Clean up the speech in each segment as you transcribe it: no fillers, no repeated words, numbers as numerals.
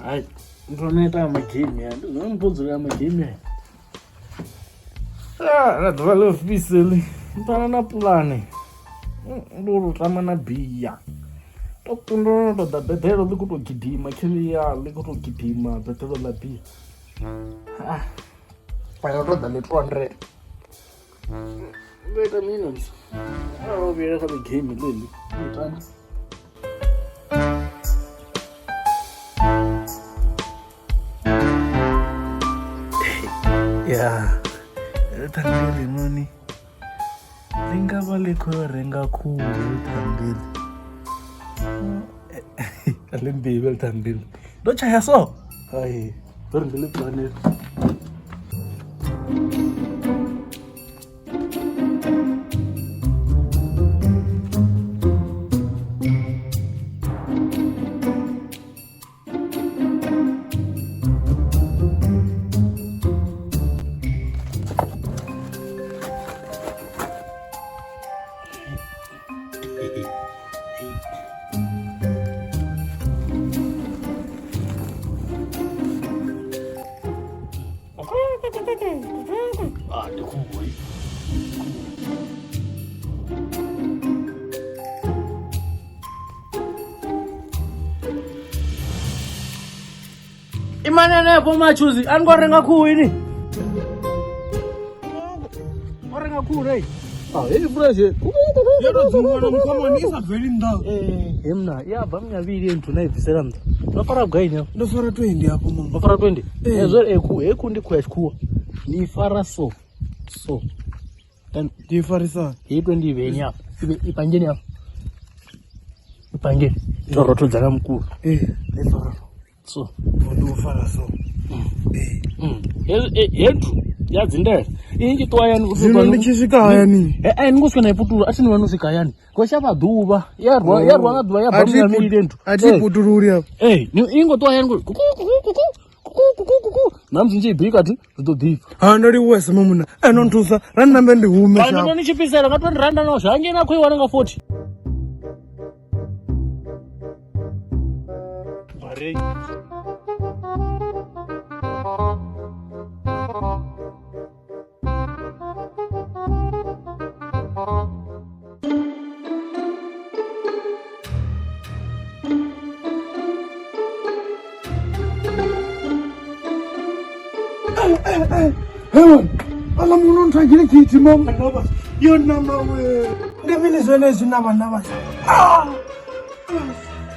Hayi, ntoneta amagame ya. Ndizomphuzula amagame ya. Na ḓuvha ḽa ofiseli. Ntwana na pulane. Ndo ro tama na bia. Ndo ndo ḓa bedelo ḽi kho to gidima Kenya ḽi kho to gidima bedelo ḽa bia. Ndo ḓa ḽi 200. Wait a minute. Oh, we have a game ḽi. Yeah. Thambili noni. Ringava liko renga Khuhu thambili. Alembiwe thambili. Ndo chaya so. Hayi, ndo ngile planet. The Khuhu. Imane po machuzi angorenga Khuhu ini. Orenga Khuhu rei. Hey fresh. Yero dzimwana mukhamani isa bveli ndawo. Hemna ya bamnya vili nthu na ibvisela mnda. Ndo fara gai ne? Ndo fara 20 hapo mama. Ndo fara 20. Ezwo eku ndi khwa chikhuwa. Ni fara so. Dan di farisa. Hii 20 iveni hapo. Ipangeni hapo. Ipangeni. Toroto dzaka mkuru. Ni fara. So. Ndo fara so. Yentu yadzindela. Ingi twayani Zvino ndichisvika hayani. Ningosvika naye puturu atini vanosvika hayani. Koshava dhuva. Yarwa nga dhuva yabva muviri ntu. Atiputururi hapo. Ingo twayani namzi nchibhika ti zvitodhiva. Ndori wese mamuna. Anontusa ranambe ndihume shapo. Vanhu nichipisira nga 20 rand nawo zvange nakhoiwa nanga 40. Bare. Hewan, ala muno nthangile kiti mama naba. Yo nama we. Ndivile zone zinaba naba.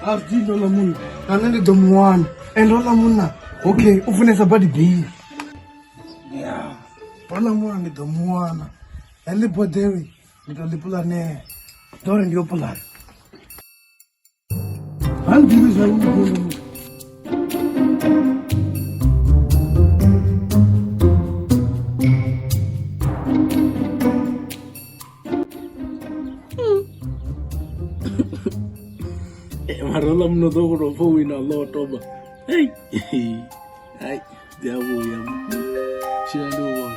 Afdilo la muno. Anende domwana. Endo la muna. Okay, ufunesa body be. Yeah. Pala mwana ni domwana. Ende bodewi. Ndolipula ne. Dore ndio pula. Andivile zone. Marola mno dogoro fo wina lotoba. Hey. Ai, diabo ya. Chirando wa.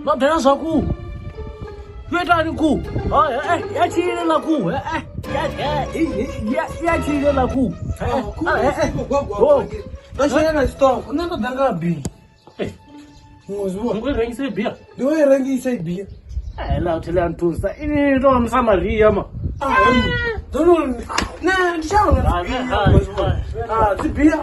Ma bela saku. Kweta ni Khuhu. Ya chile la Khuhu. Ya chile la Khuhu. Kashina na stock. Unenda danga bi. Ngwe rengise bia. Ndiwe rengise bia. La uthela ntusa. Ini ndo msamaria ma. Dono na ndishaona. Tibia.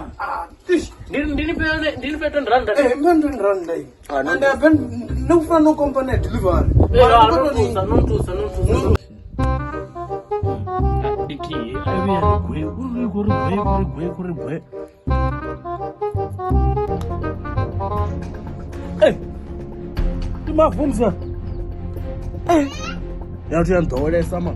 Ndini pe 20 rand. Men 20 rand dai. And I ben no for no company deliver. Non tusa. Iki, avi ari gwe. Ti mavumsa. Ya ti andole sama.